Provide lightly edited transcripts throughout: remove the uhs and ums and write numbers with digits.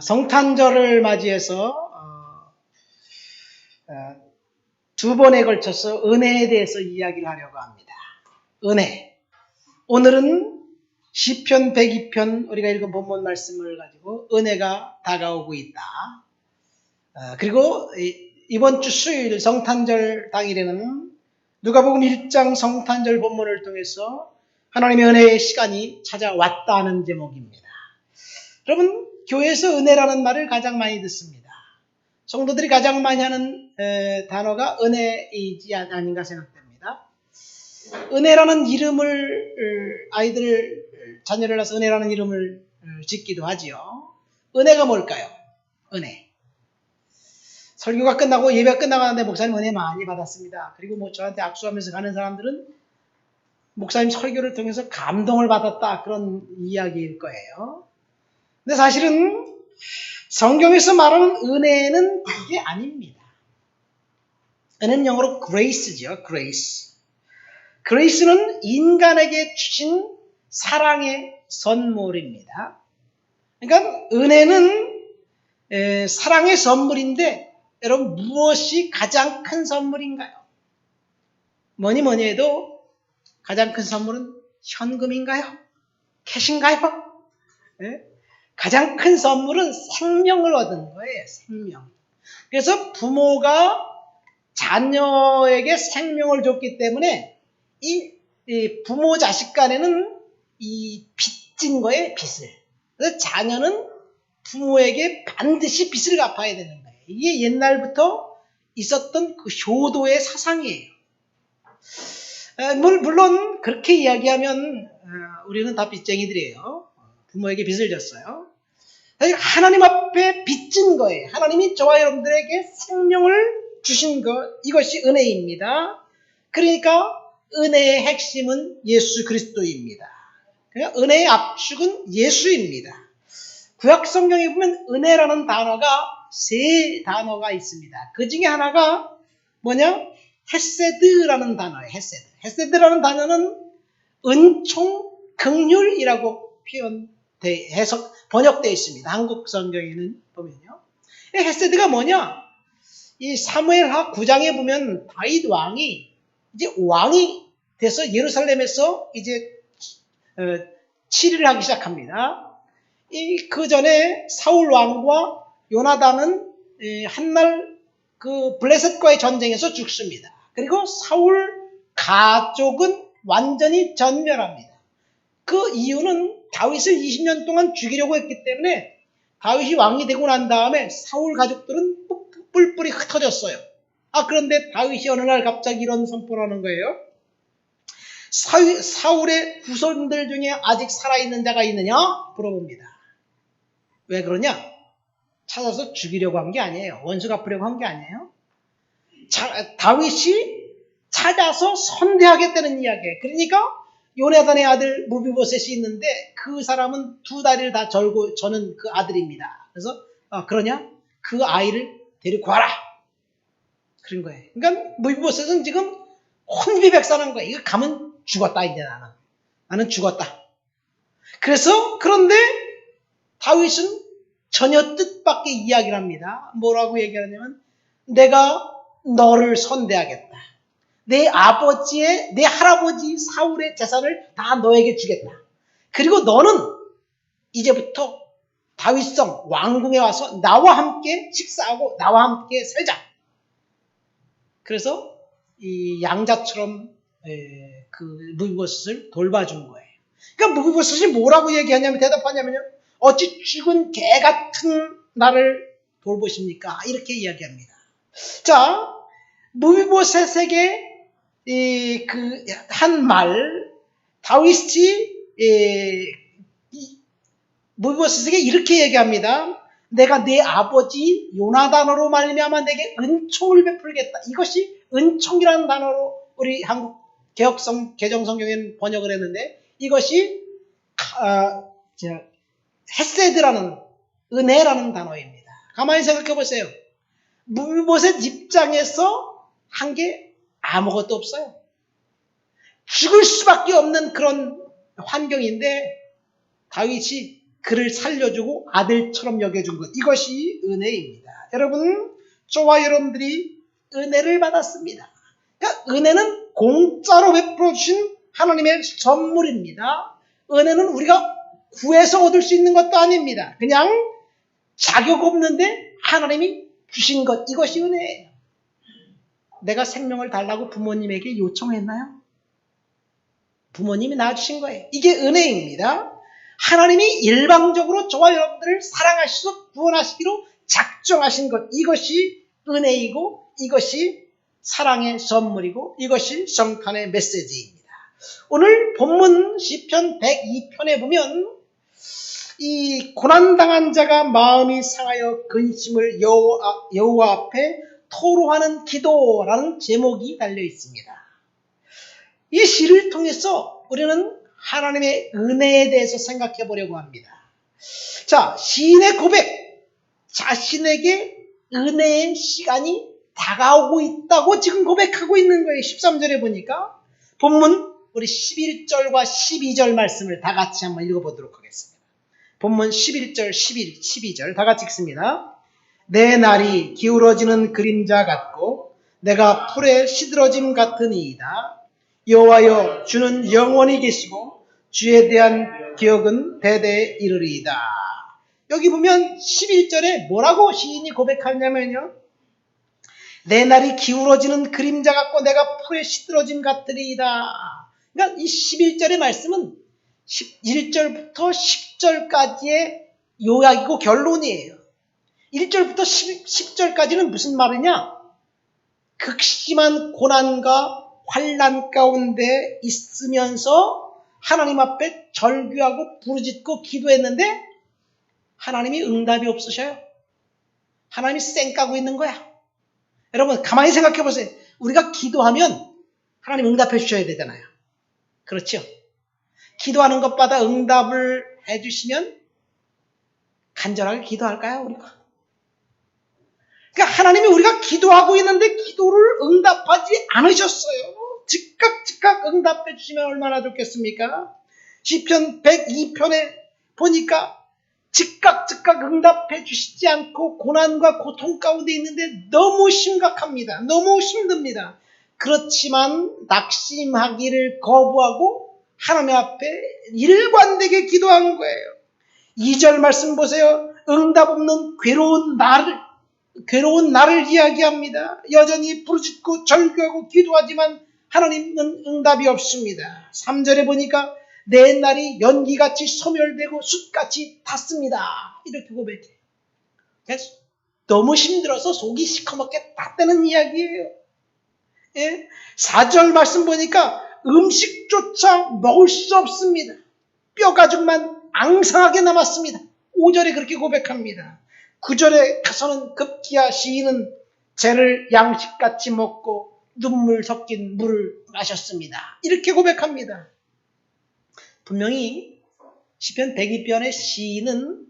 성탄절을 맞이해서 두 번에 걸쳐서 은혜에 대해서 이야기를 하려고 합니다. 은혜. 오늘은 시편 102편 우리가 읽은 본문 말씀을 가지고 은혜가 다가오고 있다. 그리고 이번 주 수요일 성탄절 당일에는 누가복음 1장 성탄절 본문을 통해서 하나님의 은혜의 시간이 찾아왔다는 제목입니다. 여러분, 교회에서 은혜라는 말을 가장 많이 듣습니다. 성도들이 가장 많이 하는 단어가 은혜이지 아닌가 생각됩니다. 은혜라는 이름을 자녀를 낳아서 은혜라는 이름을 짓기도 하지요. 은혜가 뭘까요? 은혜. 설교가 끝나고 예배가 끝나고 하는데 목사님 은혜 많이 받았습니다. 그리고 저한테 악수하면서 가는 사람들은 목사님 설교를 통해서 감동을 받았다, 그런 이야기일 거예요. 근데 사실은 성경에서 말하는 은혜는 그게 아닙니다. 은혜는 영어로 grace죠. grace는 인간에게 주신 사랑의 선물입니다. 그러니까 은혜는 사랑의 선물인데, 여러분, 무엇이 가장 큰 선물인가요? 뭐니 해도 가장 큰 선물은 현금인가요? 캐시인가요? 네? 가장 큰 선물은 생명을 얻은 거예요. 생명. 그래서 부모가 자녀에게 생명을 줬기 때문에 이 부모 자식 간에는 이 빚진 거예요. 빚을. 그래서 자녀는 부모에게 반드시 빚을 갚아야 되는 거예요. 이게 옛날부터 있었던 그 효도의 사상이에요. 물론 그렇게 이야기하면 우리는 다 빚쟁이들이에요. 부모에게 빚을 졌어요. 하나님 앞에 빚진 거예요. 하나님이 저와 여러분들에게 생명을 주신 것, 이것이 은혜입니다. 그러니까 은혜의 핵심은 예수 그리스도입니다. 그러니까 은혜의 압축은 예수입니다. 구약 성경에 보면 은혜라는 단어가 세 단어가 있습니다. 그 중에 하나가 뭐냐? 헤세드라는 단어예요. 헤세드라는 단어는 은총, 긍휼이라고 번역되어 있습니다. 한국 성경에는 보면요. 헤세드가 뭐냐? 이 사무엘하 9장에 보면 다윗 왕이 이제 왕이 돼서 예루살렘에서 이제 치리를 하기 시작합니다. 그 전에 사울 왕과 요나단은 한날 그 블레셋과의 전쟁에서 죽습니다. 그리고 사울 가족은 완전히 전멸합니다. 그 이유는 다윗을 20년 동안 죽이려고 했기 때문에 다윗이 왕이 되고 난 다음에 사울 가족들은 뿔뿔이 흩어졌어요. 그런데 다윗이 어느 날 갑자기 이런 선포를 하는 거예요. 사울의 후손들 중에 아직 살아있는 자가 있느냐? 물어봅니다. 왜 그러냐? 찾아서 죽이려고 한 게 아니에요. 원수 갚으려고 한 게 아니에요. 다윗이 찾아서 선대하겠다는 이야기예요. 그러니까 요나단의 아들 무비보셋이 있는데 그 사람은 두 다리를 다 절고 저는 그 아들입니다. 그래서 그러냐? 그 아이를 데리고 와라. 그런 거예요. 그러니까 무비보셋은 지금 혼비백산한 거예요. 이거 가면 죽었다, 이제 나는 죽었다. 그런데 다윗은 전혀 뜻밖의 이야기를 합니다. 뭐라고 얘기하냐면, 내가 너를 선대하겠다. 내 할아버지 사울의 재산을 다 너에게 주겠다. 그리고 너는 이제부터 다윗성 왕궁에 와서 나와 함께 식사하고 나와 함께 살자. 그래서 이 양자처럼 그 무비보셋을 돌봐준 거예요. 그러니까 무비보셋이 뭐라고 대답하냐면요. 어찌 죽은 개 같은 나를 돌보십니까? 이렇게 이야기합니다. 자, 무비보셋에게 한 말, 다윗이 무비보셋에게 이렇게 얘기합니다. 내가 내 아버지 요나단으로 말미암아 내게 은총을 베풀겠다. 이것이 은총이라는 단어로 우리 한국 개정성경에는 번역을 했는데, 이것이 헤세드라는, 은혜라는 단어입니다. 가만히 생각해 보세요. 무비보셋 입장에서 한 게 아무것도 없어요. 죽을 수밖에 없는 그런 환경인데 다윗이 그를 살려주고 아들처럼 여겨준 것. 이것이 은혜입니다. 여러분, 저와 여러분들이 은혜를 받았습니다. 그러니까 은혜는 공짜로 베풀어 주신 하나님의 선물입니다. 은혜는 우리가 구해서 얻을 수 있는 것도 아닙니다. 그냥 자격 없는데 하나님이 주신 것. 이것이 은혜예요. 내가 생명을 달라고 부모님에게 요청했나요? 부모님이 낳아주신 거예요. 이게 은혜입니다. 하나님이 일방적으로 저와 여러분들을 사랑하시고 구원하시기로 작정하신 것. 이것이 은혜이고 이것이 사랑의 선물이고 이것이 성탄의 메시지입니다. 오늘 본문 시편 102편에 보면 이 고난당한 자가 마음이 상하여 근심을 여호와 앞에 토로하는 기도라는 제목이 달려 있습니다. 이 시를 통해서 우리는 하나님의 은혜에 대해서 생각해 보려고 합니다. 자, 시인의 고백, 자신에게 은혜의 시간이 다가오고 있다고 지금 고백하고 있는 거예요. 13절에 보니까 본문 우리 11절과 12절 말씀을 다 같이 한번 읽어보도록 하겠습니다. 본문 11절, 12절 다 같이 읽습니다. 내 날이 기울어지는 그림자 같고 내가 풀에 시들어짐 같으니이다. 여호와여, 주는 영원히 계시고 주에 대한 기억은 대대에 이르리이다. 여기 보면 11절에 뭐라고 시인이 고백하냐면요, 내 날이 기울어지는 그림자 같고 내가 풀에 시들어짐 같으리이다. 그러니까 이 11절의 말씀은 1절부터 10절까지의 요약이고 결론이에요. 1절부터 10절까지는 무슨 말이냐? 극심한 고난과 환난 가운데 있으면서 하나님 앞에 절규하고 부르짖고 기도했는데 하나님이 응답이 없으셔요. 하나님이 쌩 까고 있는 거야. 여러분 가만히 생각해 보세요. 우리가 기도하면 하나님 응답해 주셔야 되잖아요. 그렇죠? 기도하는 것마다 응답을 해주시면 간절하게 기도할까요? 우리가? 그러니까 하나님이 우리가 기도하고 있는데 기도를 응답하지 않으셨어요. 즉각 응답해 주시면 얼마나 좋겠습니까? 시편 102편에 보니까 즉각 응답해 주시지 않고 고난과 고통 가운데 있는데 너무 심각합니다. 너무 힘듭니다. 그렇지만 낙심하기를 거부하고 하나님 앞에 일관되게 기도한 거예요. 2절 말씀 보세요. 응답 없는 괴로운 나를 이야기합니다. 여전히 부르짖고 절규하고 기도하지만 하나님은 응답이 없습니다. 3절에 보니까 내 날이 연기같이 소멸되고 숯같이 탔습니다. 이렇게 고백해요. 너무 힘들어서 속이 시커멓게 탔다는 이야기예요. 예? 4절 말씀 보니까 음식조차 먹을 수 없습니다. 뼈가죽만 앙상하게 남았습니다. 5절에 그렇게 고백합니다. 9절에 가서는 급기야 시인은 죄를 양식같이 먹고 눈물 섞인 물을 마셨습니다. 이렇게 고백합니다. 분명히 시편 102편의 시인은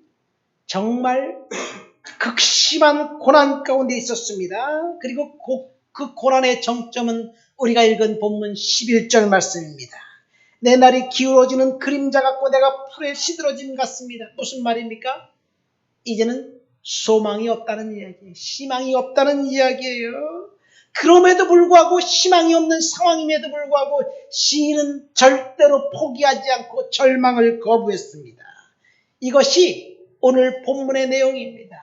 정말 극심한 고난 가운데 있었습니다. 그리고 그 고난의 정점은 우리가 읽은 본문 11절 말씀입니다. 내 날이 기울어지는 그림자 같고 내가 풀에 시들어짐 같습니다. 무슨 말입니까? 이제는 소망이 없다는 이야기예요. 희망이 없다는 이야기예요. 그럼에도 불구하고 희망이 없는 상황임에도 불구하고 시인은 절대로 포기하지 않고 절망을 거부했습니다. 이것이 오늘 본문의 내용입니다.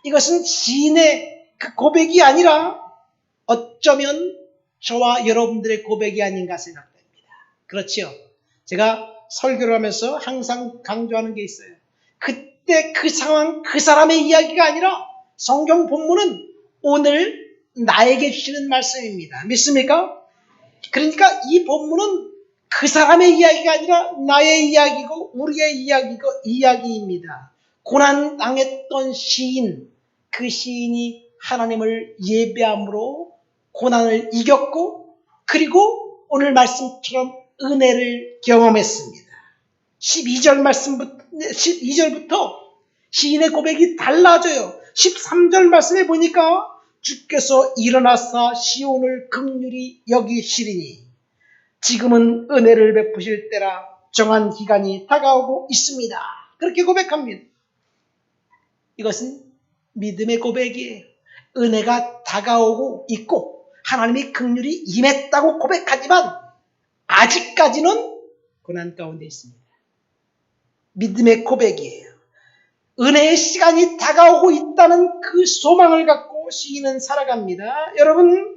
이것은 시인의 그 고백이 아니라 어쩌면 저와 여러분들의 고백이 아닌가 생각됩니다. 그렇지요? 제가 설교를 하면서 항상 강조하는 게 있어요. 그때 그 상황, 그 사람의 이야기가 아니라 성경 본문은 오늘 나에게 주시는 말씀입니다. 믿습니까? 그러니까 이 본문은 그 사람의 이야기가 아니라 나의 이야기고 우리의 이야기입니다. 고난 당했던 시인, 그 시인이 하나님을 예배함으로 고난을 이겼고 그리고 오늘 말씀처럼 은혜를 경험했습니다. 12절부터 시인의 고백이 달라져요. 13절 말씀에 보니까 주께서 일어나사 시온을 긍휼히 여기시리니 지금은 은혜를 베푸실 때라 정한 기간이 다가오고 있습니다. 그렇게 고백합니다. 이것은 믿음의 고백이에요. 은혜가 다가오고 있고 하나님의 긍휼이 임했다고 고백하지만 아직까지는 고난 가운데 있습니다. 믿음의 고백이에요. 은혜의 시간이 다가오고 있다는 그 소망을 갖고 시인은 살아갑니다. 여러분,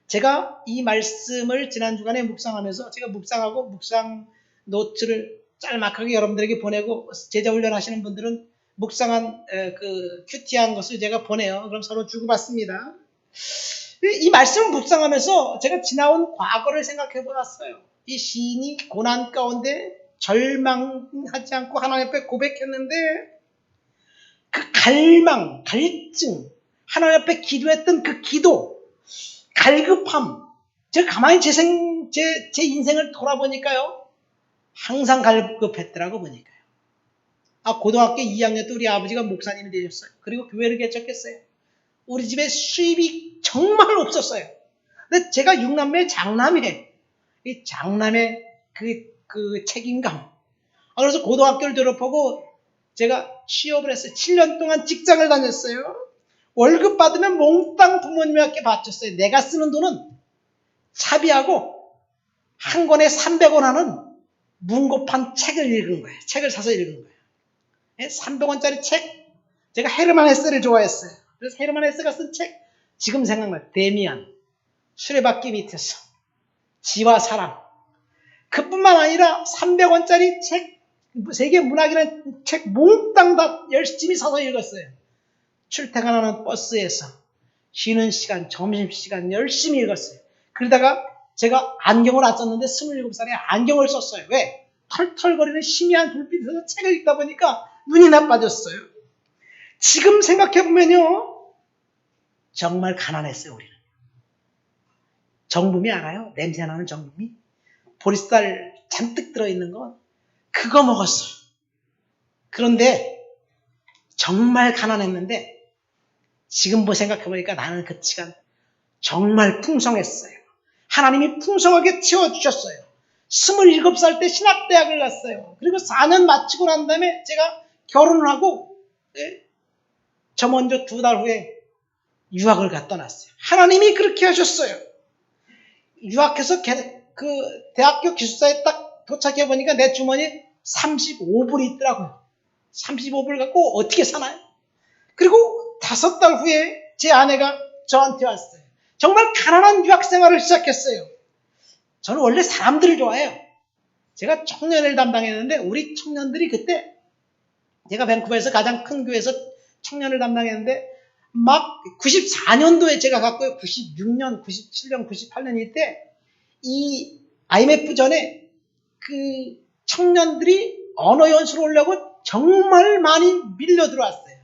제가 이 말씀을 지난 주간에 묵상하면서 제가 묵상하고 묵상 노트를 짤막하게 여러분들에게 보내고 제자 훈련하시는 분들은 묵상한 그 큐티한 것을 제가 보내요. 그럼 서로 주고받습니다. 이 말씀을 묵상하면서 제가 지나온 과거를 생각해 보았어요. 이 시인이 고난 가운데 절망하지 않고 하나님 앞에 고백했는데 그 갈망, 갈증, 하나님 앞에 기도했던 그 기도, 갈급함. 제가 가만히 제 인생을 돌아보니까요. 항상 갈급했더라고 보니까요. 고등학교 2학년 때 우리 아버지가 목사님이 되셨어요. 그리고 교회를 개척했어요. 우리 집에 수입이 정말 없었어요. 근데 제가 6남매의 장남이에요. 이 장남의 그 책임감. 그래서 고등학교를 졸업하고 제가 취업을 했어요. 7년 동안 직장을 다녔어요. 월급 받으면 몽땅 부모님께 바쳤어요. 내가 쓰는 돈은 차비하고 한 권에 300원 하는 문고판 책을 읽은 거예요. 책을 사서 읽은 거예요. 300원짜리 책. 제가 헤르만 헤세를 좋아했어요. 그래서 헤르만 헤세가 쓴 책 지금 생각나요. 데미안, 수레바퀴 밑에서, 지와 사랑. 그뿐만 아니라 300원짜리 책, 세계 문학이라는 책 몽땅 다 열심히 사서 읽었어요. 출퇴근하는 버스에서 쉬는 시간, 점심시간 열심히 읽었어요. 그러다가 제가 안경을 안 썼는데 27살에 안경을 썼어요. 왜? 털털거리는 희미한 불빛에서 책을 읽다 보니까 눈이 나빠졌어요. 지금 생각해보면요. 정말 가난했어요, 우리는. 정부미 알아요? 냄새나는 정부미? 보리쌀 잔뜩 들어있는 거 그거 먹었어요. 그런데 정말 가난했는데 지금 생각해보니까 나는 그 시간 정말 풍성했어요. 하나님이 풍성하게 채워주셨어요. 27살 때 신학대학을 갔어요. 그리고 4년 마치고 난 다음에 제가 결혼을 하고 저 먼저 2달 후에 유학을 갔다 놨어요. 하나님이 그렇게 하셨어요. 유학해서 그 대학교 기숙사에 딱 도착해 보니까 내 주머니에 35불이 있더라고요. 35불 갖고 어떻게 사나요? 그리고 5달 후에 제 아내가 저한테 왔어요. 정말 가난한 유학 생활을 시작했어요. 저는 원래 사람들을 좋아해요. 제가 청년을 담당했는데 우리 청년들이 그때 제가 밴쿠버에서 가장 큰 교회에서 청년을 담당했는데 막 94년도에 제가 갔고요. 96년, 97년, 98년 이때 이 IMF 전에 그 청년들이 언어 연수를 오려고 정말 많이 밀려 들어왔어요.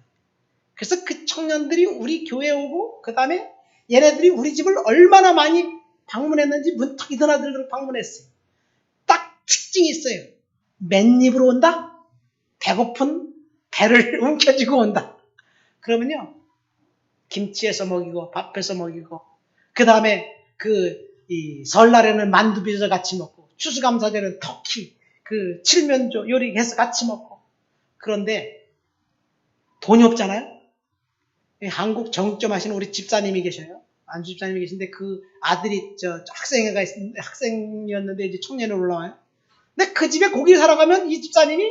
그래서 그 청년들이 우리 교회에 오고 그 다음에 얘네들이 우리 집을 얼마나 많이 방문했는지 문턱이 드나들도록 방문했어요. 딱 특징이 있어요. 맨입으로 온다? 배고픈 배를 움켜쥐고 온다. 그러면요. 김치에서 먹이고 밥해서 먹이고 그 다음에 이 설날에는 만두 빚어서 같이 먹고 추수감사절에는 터키 그 칠면조 요리해서 같이 먹고 그런데 돈이 없잖아요. 한국 정점 하시는 우리 집사님이 계셔요. 안주 집사님이 계신데 그 아들이 학생이었는데 이제 청년으로 올라와요. 근데 그 집에 고기를 사러 가면 이 집사님이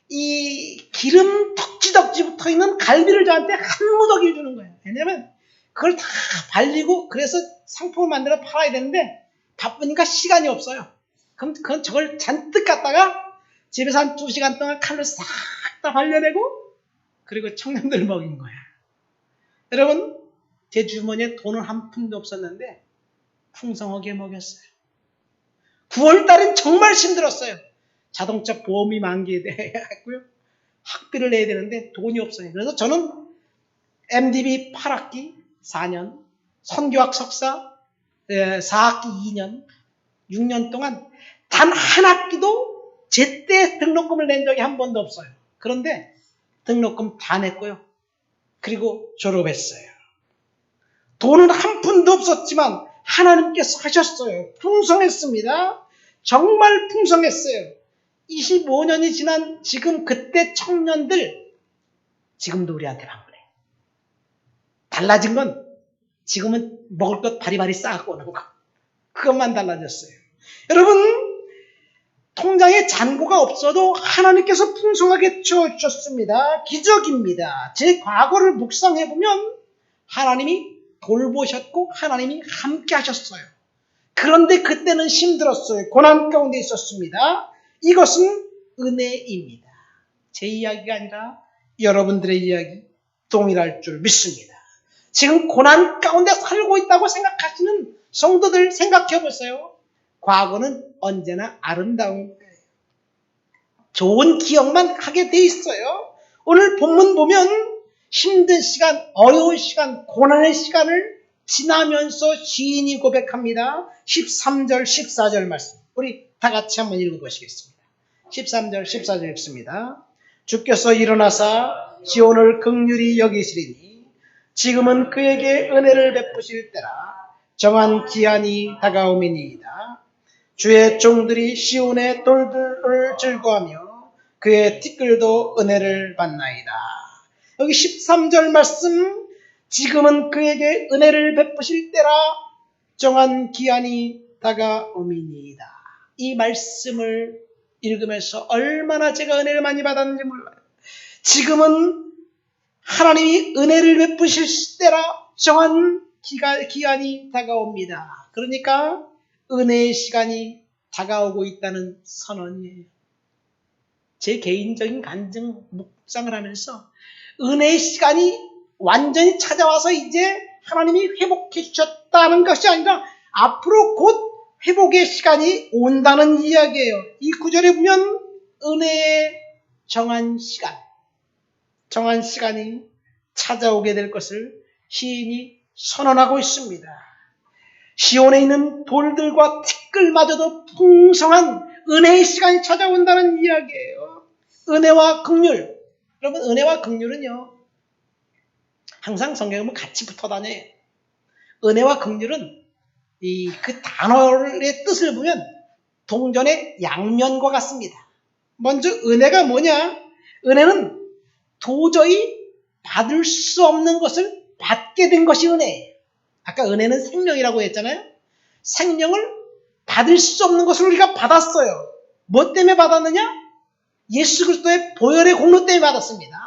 이 기름 덕지덕지 붙어 있는 갈비를 저한테 한 무더기를 주는 거예요. 왜냐면 그걸 다 발리고 그래서 상품을 만들어 팔아야 되는데 바쁘니까 시간이 없어요. 그럼 저걸 잔뜩 갖다가 집에서 한 2시간 동안 칼로 싹 다 발려내고 그리고 청년들 먹인 거야. 여러분 제 주머니에 돈은 한 푼도 없었는데 풍성하게 먹였어요. 9월달엔 정말 힘들었어요. 자동차 보험이 만기됐고요. 학비를 내야 되는데 돈이 없어요. 그래서 저는 MDB 8학기 4년, 선교학 석사 4학기 2년, 6년 동안 단 한 학기도 제때 등록금을 낸 적이 한 번도 없어요. 그런데 등록금 다 냈고요. 그리고 졸업했어요. 돈은 한 푼도 없었지만 하나님께서 하셨어요. 풍성했습니다. 정말 풍성했어요. 25년이 지난 지금 그때 청년들 지금도 우리한테 방문해. 달라진 건 지금은 먹을 것 바리바리 싸갖고 오는 거. 그것만 달라졌어요. 여러분, 통장에 잔고가 없어도 하나님께서 풍성하게 채워주셨습니다. 기적입니다. 제 과거를 묵상해보면 하나님이 돌보셨고 하나님이 함께 하셨어요. 그런데 그때는 힘들었어요. 고난 가운데 있었습니다. 이것은 은혜입니다. 제 이야기가 아니라 여러분들의 이야기 동일할 줄 믿습니다. 지금 고난 가운데 살고 있다고 생각하시는 성도들 생각해 보세요. 과거는 언제나 아름다운 거예요. 좋은 기억만 하게 돼 있어요. 오늘 본문 보면 힘든 시간, 어려운 시간, 고난의 시간을 지나면서 시인이 고백합니다. 13절, 14절 말씀. 우리 다 같이 한번 읽어보시겠습니다. 13절, 14절 읽습니다. 주께서 일어나사 시온을 긍휼히 여기시리니 지금은 그에게 은혜를 베푸실 때라 정한 기한이 다가오미니이다. 주의 종들이 시온의 돌들을 즐거워하며 그의 티끌도 은혜를 받나이다. 여기 13절 말씀, 지금은 그에게 은혜를 베푸실 때라 정한 기한이 다가오미니이다. 이 말씀을 읽으면서 얼마나 제가 은혜를 많이 받았는지 몰라요. 지금은 하나님이 은혜를 베푸실 때라 정한 기한이 다가옵니다. 그러니까 은혜의 시간이 다가오고 있다는 선언이에요. 제 개인적인 간증 묵상을 하면서 은혜의 시간이 완전히 찾아와서 이제 하나님이 회복해 주셨다는 것이 아니라 앞으로 곧 회복의 시간이 온다는 이야기예요. 이 구절에 보면 은혜의 정한 시간이 찾아오게 될 것을 시인이 선언하고 있습니다. 시온에 있는 돌들과 티끌마저도 풍성한 은혜의 시간이 찾아온다는 이야기예요. 은혜와 긍휼. 여러분, 은혜와 긍휼은요, 항상 성경에 보면 같이 붙어 다녀요. 은혜와 긍휼은 그 단어의 뜻을 보면 동전의 양면과 같습니다. 먼저 은혜가 뭐냐? 은혜는 도저히 받을 수 없는 것을 받게 된 것이 은혜예요. 아까 은혜는 생명이라고 했잖아요. 생명을 받을 수 없는 것을 우리가 받았어요. 뭐 때문에 받았느냐? 예수 그리스도의 보혈의 공로 때문에 받았습니다.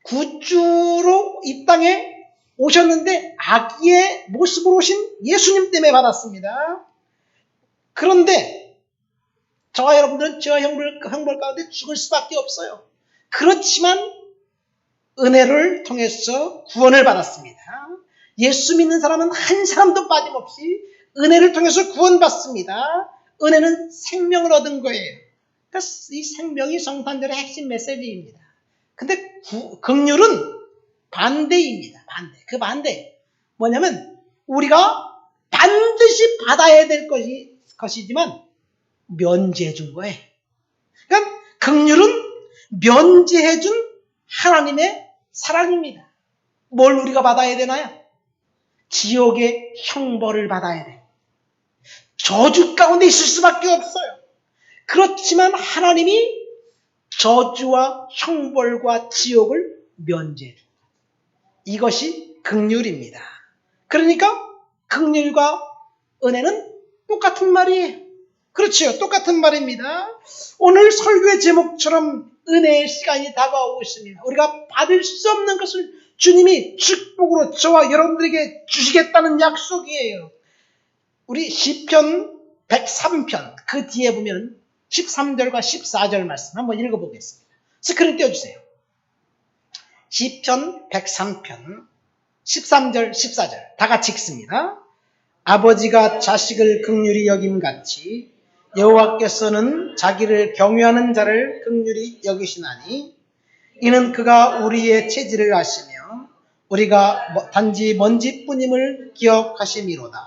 구주로 이 땅에 오셨는데 아기의 모습으로 오신 예수님 때문에 받았습니다. 그런데 저와 여러분들은 저와 형벌 가운데 죽을 수밖에 없어요. 그렇지만 은혜를 통해서 구원을 받았습니다. 예수 믿는 사람은 한 사람도 빠짐없이 은혜를 통해서 구원받습니다. 은혜는 생명을 얻은 거예요. 그러니까 이 생명이 성탄절의 핵심 메시지입니다. 근데 긍휼은 반대입니다. 그 반대. 뭐냐면 우리가 반드시 받아야 될 것이지만 면제해 준 거예요. 그러니까 긍휼은 면제해 준 하나님의 사랑입니다. 뭘 우리가 받아야 되나요? 지옥의 형벌을 받아야 돼요. 저주 가운데 있을 수밖에 없어요. 그렇지만 하나님이 저주와 형벌과 지옥을 면제해 줍니다. 이것이 긍휼입니다. 그러니까 긍휼과 은혜는 똑같은 말이에요. 그렇지요. 똑같은 말입니다. 오늘 설교의 제목처럼 은혜의 시간이 다가오고 있습니다. 우리가 받을 수 없는 것을 주님이 축복으로 저와 여러분들에게 주시겠다는 약속이에요. 우리 시편 103편 그 뒤에 보면 13절과 14절 말씀 한번 읽어보겠습니다. 스크린 띄워주세요. 시편 103편 13절 14절 다 같이 읽습니다. 아버지가 자식을 긍휼히 여김같이 여호와께서는 자기를 경외하는 자를 긍휼히 여기시나니 이는 그가 우리의 체질을 아시며 우리가 단지 먼지뿐임을 기억하심이로다.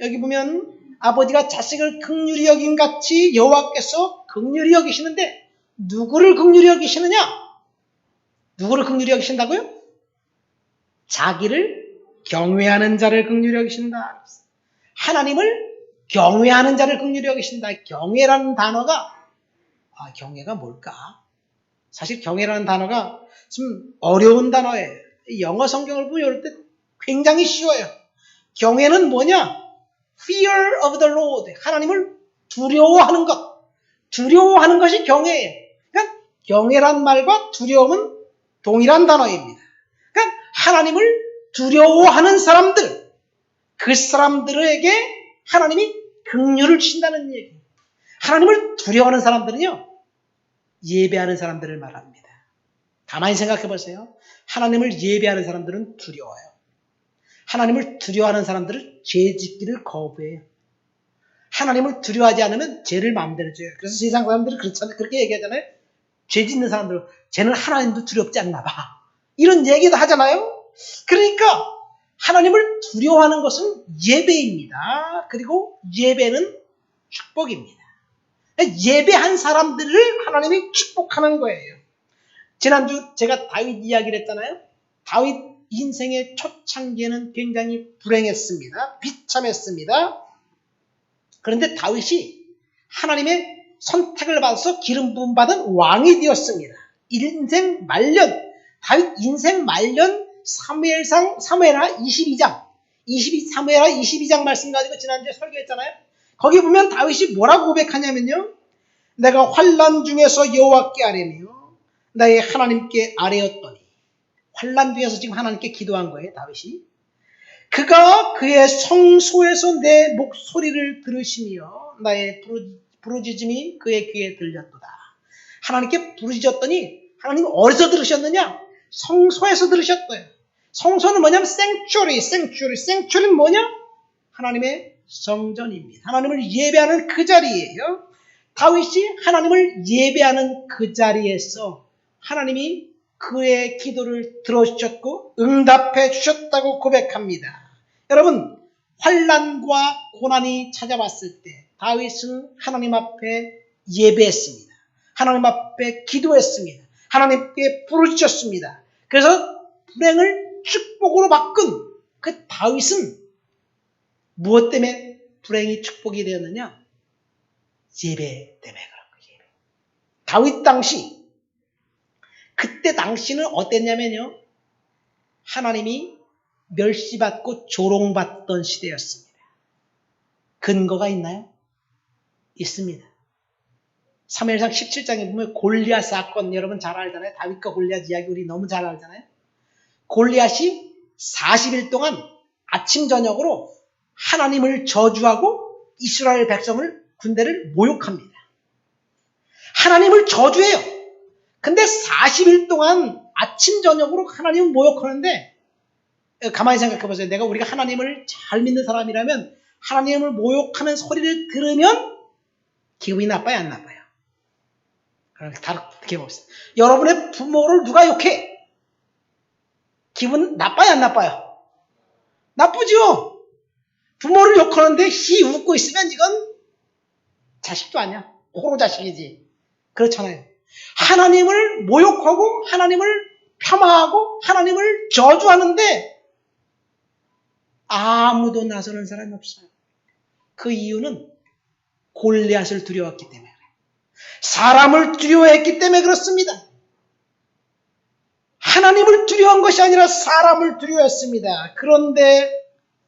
여기 보면 아버지가 자식을 긍휼히 여김같이 여호와께서 긍휼히 여기시는데 누구를 긍휼히 여기시느냐? 누구를 긍휼히 여기신다고요? 자기를 경외하는 자를 긍휼히 여기신다. 하나님을 경외하는 자를 긍휼히 여기신다. 경외라는 단어가 경외가 뭘까? 사실 경외라는 단어가 좀 어려운 단어예요. 영어 성경을 보면 이럴 때 굉장히 쉬워요. 경외는 뭐냐? Fear of the Lord. 하나님을 두려워하는 것. 두려워하는 것이 경외예요. 그러니까 경외란 말과 두려움은 동일한 단어입니다. 그러니까 하나님을 두려워하는 사람들, 그 사람들에게 하나님이 긍휼을 주신다는 얘기예요. 하나님을 두려워하는 사람들은요, 예배하는 사람들을 말합니다. 가만히 생각해 보세요. 하나님을 예배하는 사람들은 두려워요. 하나님을 두려워하는 사람들은 죄 짓기를 거부해요. 하나님을 두려워하지 않으면 죄를 마음대로 져요. 그래서 세상 사람들은 그렇게 얘기하잖아요. 죄 짓는 사람들은 쟤는 하나님도 두렵지 않나 봐. 이런 얘기도 하잖아요. 그러니까 하나님을 두려워하는 것은 예배입니다. 그리고 예배는 축복입니다. 예배한 사람들을 하나님이 축복하는 거예요. 지난주 제가 다윗 이야기를 했잖아요. 다윗 인생의 초창기에는 굉장히 불행했습니다. 비참했습니다. 그런데 다윗이 하나님의 선택을 받아서 기름 부음 받은 왕이 되었습니다. 인생 말년, 다윗 인생 말년 사무엘하 22장 말씀 가지고 지난주에 설교했잖아요. 거기 보면 다윗이 뭐라고 고백하냐면요. 내가 환난 중에서 여호와께 아뢰며 나의 하나님께 아뢰었더니, 환난 중에서 지금 하나님께 기도한 거예요, 다윗이. 그가 그의 성소에서 내 목소리를 들으시며 나의 부르짖음이 그의 귀에 들렸도다. 하나님께 부르짖었더니 하나님 어디서 들으셨느냐? 성소에서 들으셨어요. 성소는 뭐냐면 생츄리는 뭐냐? 하나님의 성전입니다. 하나님을 예배하는 그 자리예요. 다윗이 하나님을 예배하는 그 자리에서 하나님이 그의 기도를 들어주셨고 응답해 주셨다고 고백합니다. 여러분, 환난과 고난이 찾아왔을 때 다윗은 하나님 앞에 예배했습니다. 하나님 앞에 기도했습니다. 하나님께 부르짖었습니다. 그래서 불행을 축복으로 바꾼 그 다윗은 무엇 때문에 불행이 축복이 되었느냐? 예배 때문에 그런 거예요. 다윗 당시, 그때 당시는 어땠냐면요. 하나님이 멸시받고 조롱받던 시대였습니다. 근거가 있나요? 있습니다. 사무엘상 17장에 보면 골리앗 사건 여러분 잘 알잖아요. 다윗과 골리앗 이야기 우리 너무 잘 알잖아요. 골리앗이 40일 동안 아침 저녁으로 하나님을 저주하고 이스라엘 백성을 군대를 모욕합니다. 하나님을 저주해요. 근데 40일 동안 아침 저녁으로 하나님을 모욕하는데 가만히 생각해 보세요. 우리가 하나님을 잘 믿는 사람이라면 하나님을 모욕하는 소리를 들으면 기분이 나빠요, 안 나빠요? 그럼 다르게 봅시다. 여러분의 부모를 누가 욕해? 기분 나빠요, 안 나빠요? 나쁘죠? 부모를 욕하는데 웃고 있으면 이건 자식도 아니야. 호로 자식이지. 그렇잖아요. 하나님을 모욕하고 하나님을 폄하하고 하나님을 저주하는데 아무도 나서는 사람이 없어요. 그 이유는 골리앗을 두려웠기 때문에 그래요. 사람을 두려워했기 때문에 그렇습니다. 하나님을 두려워한 것이 아니라 사람을 두려워했습니다. 그런데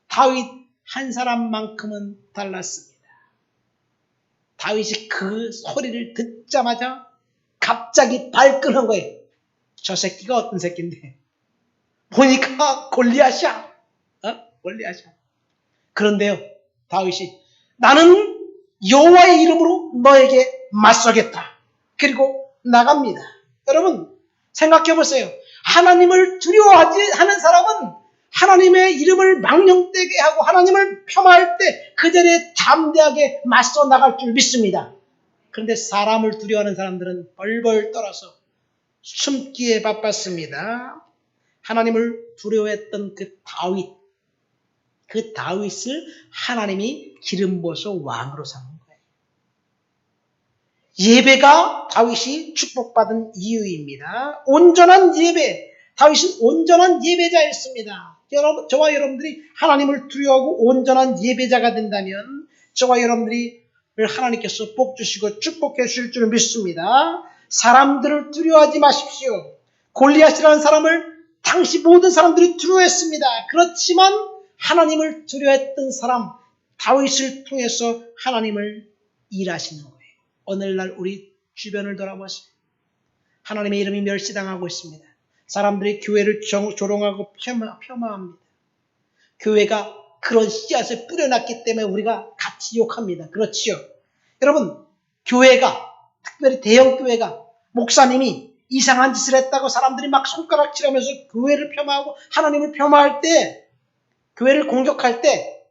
다윗 한 사람만큼은 달랐습니다. 다윗이 그 소리를 듣자마자 갑자기 발끈한 거예요. 저 새끼가 어떤 새끼인데 보니까 골리앗이야. 골리앗이야. 그런데요, 다윗이 나는 여호와의 이름으로 너에게 맞서겠다. 그리고 나갑니다. 여러분 생각해 보세요. 하나님을 두려워하지 하는 사람은 하나님의 이름을 망령되게 하고 하나님을 폄하할 때 그 자리에 담대하게 맞서 나갈 줄 믿습니다. 그런데 사람을 두려워하는 사람들은 벌벌 떨어서 숨기에 바빴습니다. 하나님을 두려워했던 그 다윗을 하나님이 기름 부어서 왕으로 삼은 거예요. 예배가 다윗이 축복받은 이유입니다. 온전한 예배, 다윗은 온전한 예배자였습니다. 저와 여러분들이 하나님을 두려워하고 온전한 예배자가 된다면 저와 여러분들이 하나님께서 복 주시고 축복해 주실 줄 믿습니다. 사람들을 두려워하지 마십시오. 골리앗이라는 사람을 당시 모든 사람들이 두려워했습니다. 그렇지만 하나님을 두려워했던 사람 다윗을 통해서 하나님을 일하시는 거예요. 오늘날 우리 주변을 돌아보세요. 하나님의 이름이 멸시당하고 있습니다. 사람들이 교회를 조롱하고 폄하합니다. 교회가 그런 씨앗을 뿌려놨기 때문에 우리가 같이 욕합니다. 그렇지요. 여러분, 교회가, 특별히 대형교회가 목사님이 이상한 짓을 했다고 사람들이 막 손가락질하면서 교회를 폄하하고 하나님을 폄하할 때, 교회를 공격할 때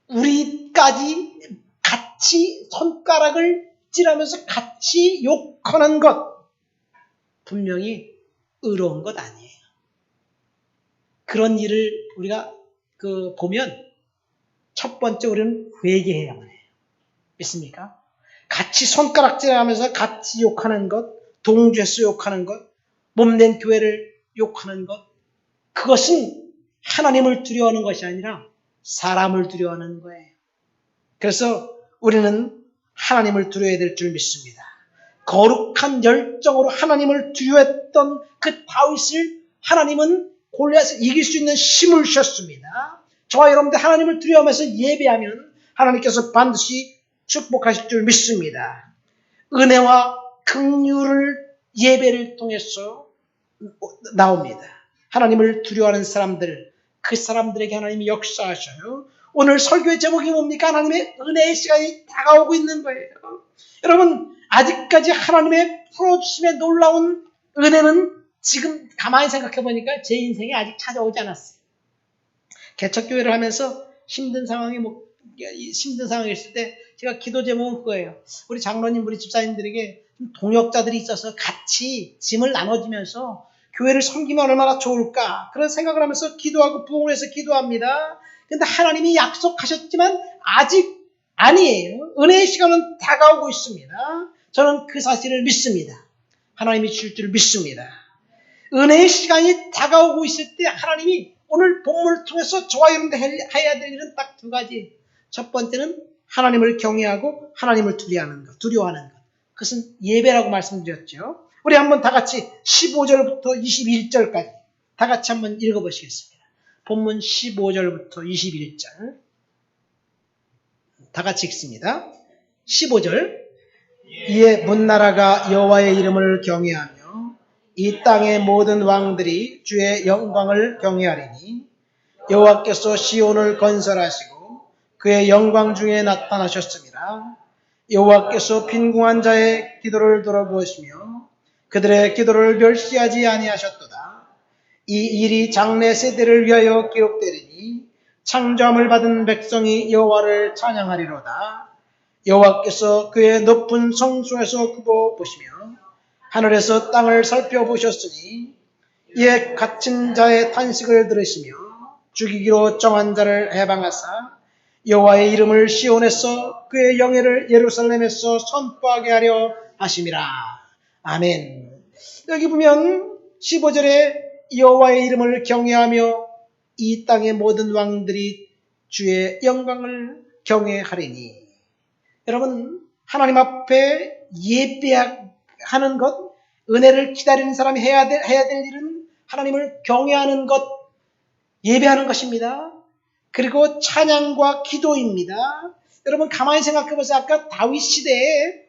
우리까지 같이 손가락을 찔하면서 같이 욕하는 것 분명히 의로운 것 아니에요. 그런 일을 우리가 보면 첫 번째 우리는 회개해야만 해요. 믿습니까? 같이 손가락질하면서 같이 욕하는 것, 동조해서 욕하는 것, 몸낸 교회를 욕하는 것, 그것은 하나님을 두려워하는 것이 아니라 사람을 두려워하는 거예요. 그래서 우리는 하나님을 두려워해야 될 줄 믿습니다. 거룩한 열정으로 하나님을 두려워했던 그 다윗을 하나님은 골리앗을 이길 수 있는 힘을 주셨습니다. 저와 여러분들 하나님을 두려워하면서 예배하면 하나님께서 반드시 축복하실 줄 믿습니다. 은혜와 긍휼을 예배를 통해서 나옵니다. 하나님을 두려워하는 사람들, 그 사람들에게 하나님이 역사하셔요. 오늘 설교의 제목이 뭡니까? 하나님의 은혜의 시간이 다가오고 있는 거예요. 여러분, 아직까지 하나님의 풀어주심의 놀라운 은혜는 지금 가만히 생각해 보니까 제 인생에 아직 찾아오지 않았어요. 개척교회를 하면서 힘든 상황에 있을 때 제가 기도 제목은 그거예요. 우리 장로님, 우리 집사님들에게 동역자들이 있어서 같이 짐을 나눠주면서 교회를 섬기면 얼마나 좋을까, 그런 생각을 하면서 기도하고 부흥을 해서 기도합니다. 근데 하나님이 약속하셨지만 아직 아니에요. 은혜의 시간은 다가오고 있습니다. 저는 그 사실을 믿습니다. 하나님이 주실 줄 믿습니다. 은혜의 시간이 다가오고 있을 때 하나님이 오늘 본문을 통해서 저와 여러분들 해야 될 일은 딱 두 가지. 첫 번째는 하나님을 경외하고 하나님을 두려워하는 것. 그것은 예배라고 말씀드렸죠. 우리 한번 다 같이 15절부터 21절까지 다 같이 한번 읽어보시겠습니다. 본문 15절부터 21절 다 같이 읽습니다. 15절. 이에 문나라가 여호와의 이름을 경외하며 이 땅의 모든 왕들이 주의 영광을 경외하리니 여호와께서 시온을 건설하시고 그의 영광 중에 나타나셨습니다. 여호와께서 빈궁한 자의 기도를 들어보시며 그들의 기도를 멸시하지 아니하셨도다. 이 일이 장래 세대를 위하여 기록되리니 창조함을 받은 백성이 여호와를 찬양하리로다. 여호와께서 그의 높은 성소에서 굽어 보시며 하늘에서 땅을 살펴보셨으니 이에 갇힌 자의 탄식을 들으시며 죽이기로 정한 자를 해방하사 여호와의 이름을 시온에서 그의 영예를 예루살렘에서 선포하게 하려 하심이라. 아멘. 여기 보면 15절에 여호와의 이름을 경외하며 이 땅의 모든 왕들이 주의 영광을 경외하리니. 여러분, 하나님 앞에 예배하는 것, 은혜를 기다리는 사람이 해야 될 일은 하나님을 경외하는 것, 예배하는 것입니다. 그리고 찬양과 기도입니다. 여러분, 가만히 생각해 보세요. 아까 다윗 시대에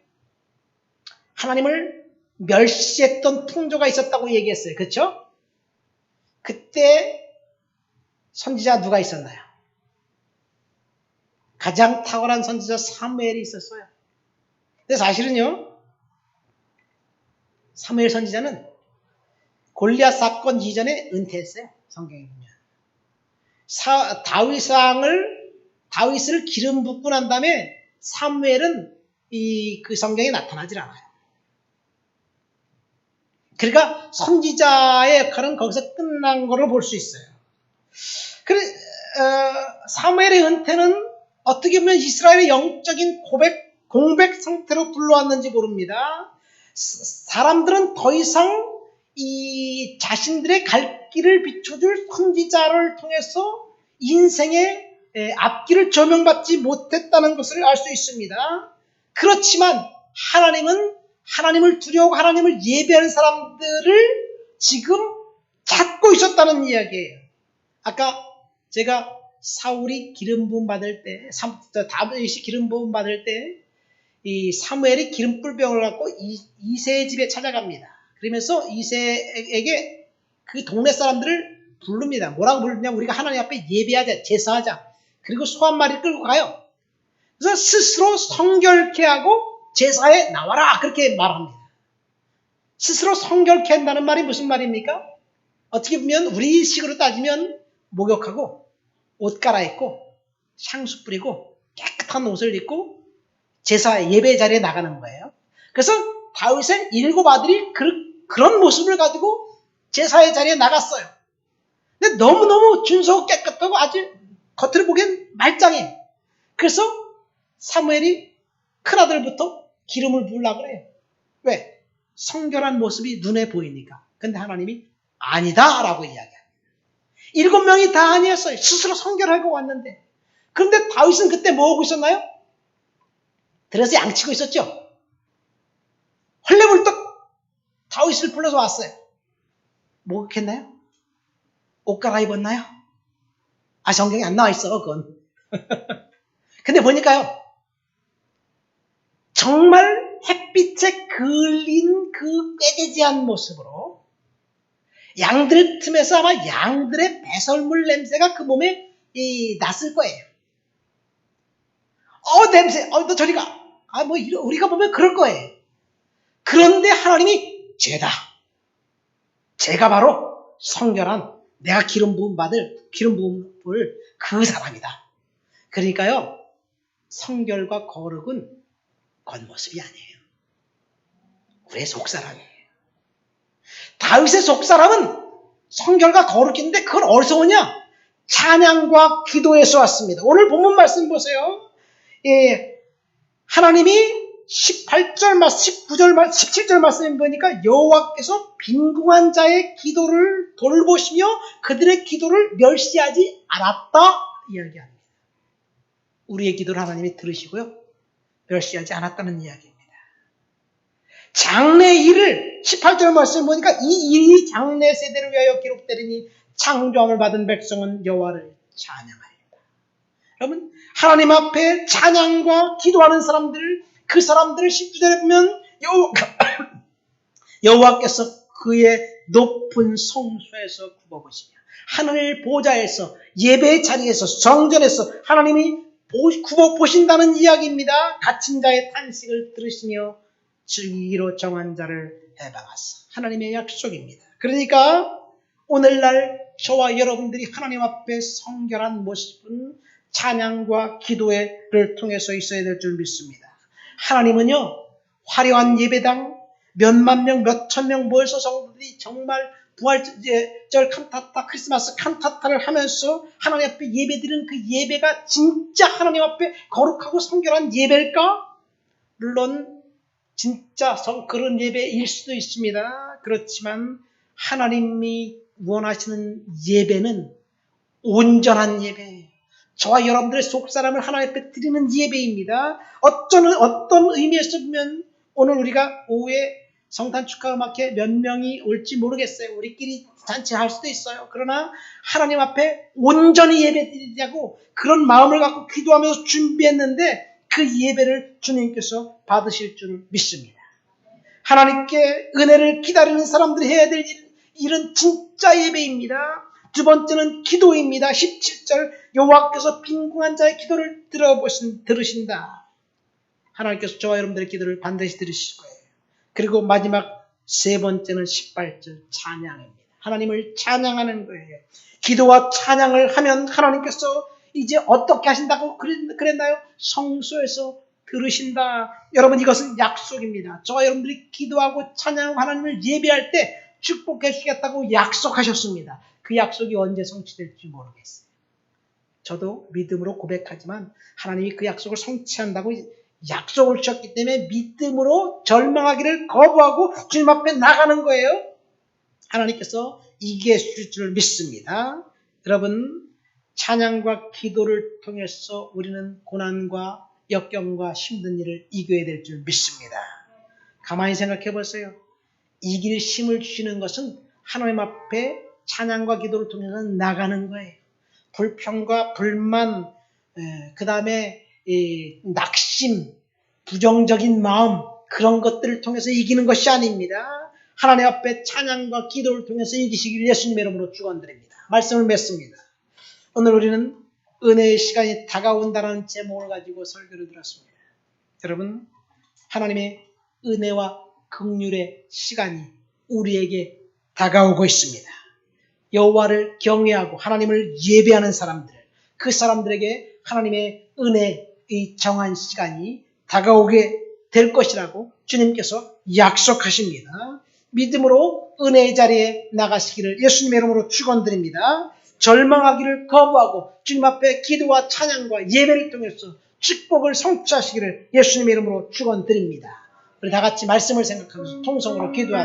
하나님을 멸시했던 풍조가 있었다고 얘기했어요. 그렇죠? 그때 선지자 누가 있었나요? 가장 탁월한 선지자 사무엘이 있었어요. 근데 사실은요, 사무엘 선지자는 골리앗 사건 이전에 은퇴했어요. 성경에 보면. 다윗을 기름 붓고 난 다음에 사무엘은 그 성경에 나타나질 않아요. 그러니까 선지자의 역할은 거기서 끝난 거로 볼 수 있어요. 사무엘의 은퇴는 어떻게 보면 이스라엘의 영적인 공백 상태로 불러왔는지 모릅니다. 사람들은 더 이상 자신들의 갈 길을 비춰줄 선지자를 통해서 인생의 앞길을 조명받지 못했다는 것을 알 수 있습니다. 그렇지만 하나님은 하나님을 두려워하고 하나님을 예배하는 사람들을 지금 찾고 있었다는 이야기예요. 아까 제가 사울이 기름 부음 받을 때, 다윗이 기름 부음 받을 때, 이 사무엘이 기름불병을 갖고 이새의 집에 찾아갑니다. 그러면서 이새에게 그 동네 사람들을 부릅니다. 뭐라고 부르냐? 우리가 하나님 앞에 예배하자, 제사하자. 그리고 소 한 마리를 끌고 가요. 그래서 스스로 성결케 하고 제사에 나와라. 그렇게 말합니다. 스스로 성결케 한다는 말이 무슨 말입니까? 어떻게 보면 우리식으로 따지면 목욕하고 옷 갈아입고 향수 뿌리고 깨끗한 옷을 입고 제사 예배 자리에 나가는 거예요. 그래서 다윗의 7 아들이 그런 모습을 가지고 제사의 자리에 나갔어요. 근데 너무너무 준수하고 깨끗하고 아주 겉으로 보기엔 말짱해요. 그래서 사무엘이 큰아들부터 기름을 부으려고 그래요. 왜? 성결한 모습이 눈에 보이니까. 근데 하나님이 아니다 라고 이야기합니다. 7명이 다 아니었어요. 스스로 성결하고 왔는데. 그런데 다윗은 그때 뭐 하고 있었나요? 들어서 양치고 있었죠. 헐레벌떡 다윗을 불러서 왔어요. 목욕했나요? 옷 갈아입었나요? 성경에 안 나와 있어 그건. 근데 보니까요, 정말 햇빛에 그을린 그 꾀대지한 모습으로 양들 틈에서 아마 양들의 배설물 냄새가 그 몸에 났을 거예요. 냄새, 너 저리 가. 우리가 보면 그럴 거예요. 그런데 하나님이 쟤다. 쟤가 바로 성결한 내가 기름 부음을 그 사람이다. 그러니까요, 성결과 거룩은 겉모습이 아니에요. 우리의 속사람이에요. 다윗의 속사람은 성결과 거룩인데 그건 어디서 오냐? 찬양과 기도에서 왔습니다. 오늘 본문 말씀 보세요. 하나님이 18절 말씀, 19절 말씀, 17절 말씀에 보니까 여호와께서 빈궁한 자의 기도를 돌보시며 그들의 기도를 멸시하지 않았다 이야기합니다. 우리의 기도를 하나님이 들으시고요, 멸시하지 않았다는 이야기입니다. 장래 일을 18절 말씀에 보니까 이 일이 장래 세대를 위하여 기록되리니 창조함을 받은 백성은 여호와를 찬양하리라. 여러분, 하나님 앞에 찬양과 기도하는 사람들, 그 사람들을 19절에 보면 여호와께서 그의 높은 성소에서 굽어보시며 하늘 보좌에서 예배 자리에서 성전에서 하나님이 굽어보신다는 이야기입니다. 갇힌 자의 탄식을 들으시며 즐기기로 정한 자를 해방하사. 하나님의 약속입니다. 그러니까 오늘날 저와 여러분들이 하나님 앞에 성결한 모습은 찬양과 기도를 통해서 있어야 될 줄 믿습니다. 하나님은요, 화려한 예배당 몇만 명, 몇천 명 모여서 성도들이 정말 부활절 칸타타, 크리스마스 칸타타를 하면서 하나님 앞에 예배드리는 그 예배가 진짜 하나님 앞에 거룩하고 성결한 예배일까? 물론 진짜 그런 예배일 수도 있습니다. 그렇지만 하나님이 원하시는 예배는 온전한 예배, 저와 여러분들의 속사람을 하나님 앞에 드리는 예배입니다. 어떤 의미에서 보면 오늘 우리가 오후에 성탄 축하음악회 몇 명이 올지 모르겠어요. 우리끼리 잔치할 수도 있어요. 그러나 하나님 앞에 온전히 예배드리자고 그런 마음을 갖고 기도하면서 준비했는데 그 예배를 주님께서 받으실 줄 믿습니다. 하나님께 은혜를 기다리는 사람들이 해야 될 일은 진짜 예배입니다. 두 번째는 기도입니다. 17절 여호와께서 빈궁한 자의 기도를 들으신다. 하나님께서 저와 여러분들의 기도를 반드시 들으실 거예요. 그리고 마지막 세 번째는 18절 찬양입니다. 하나님을 찬양하는 거예요. 기도와 찬양을 하면 하나님께서 이제 어떻게 하신다고 그랬나요? 성소에서 들으신다. 여러분, 이것은 약속입니다. 저와 여러분들이 기도하고 찬양하고 하나님을 예배할 때 축복해 주시겠다고 약속하셨습니다. 그 약속이 언제 성취될지 모르겠어요. 저도 믿음으로 고백하지만 하나님이 그 약속을 성취한다고 약속을 주셨기 때문에 믿음으로 절망하기를 거부하고 주님 앞에 나가는 거예요. 하나님께서 이기해 주실 줄 믿습니다. 여러분, 찬양과 기도를 통해서 우리는 고난과 역경과 힘든 일을 이겨야 될 줄 믿습니다. 가만히 생각해 보세요. 이길 힘을 주시는 것은 하나님 앞에 찬양과 기도를 통해서 나가는 거예요. 불평과 불만, 그 다음에 낙심, 부정적인 마음, 그런 것들을 통해서 이기는 것이 아닙니다. 하나님 앞에 찬양과 기도를 통해서 이기시기를 예수님의 이름으로 축원드립니다. 말씀을 맺습니다. 오늘 우리는 은혜의 시간이 다가온다는 제목을 가지고 설교를 들었습니다. 여러분, 하나님의 은혜와 긍휼의 시간이 우리에게 다가오고 있습니다. 여호와를 경외하고 하나님을 예배하는 사람들, 그 사람들에게 하나님의 은혜의 정한 시간이 다가오게 될 것이라고 주님께서 약속하십니다. 믿음으로 은혜의 자리에 나가시기를 예수님의 이름으로 축원드립니다. 절망하기를 거부하고 주님 앞에 기도와 찬양과 예배를 통해서 축복을 성취하시기를 예수님의 이름으로 축원드립니다. 우리 다 같이 말씀을 생각하면서 통성으로 기도합니다.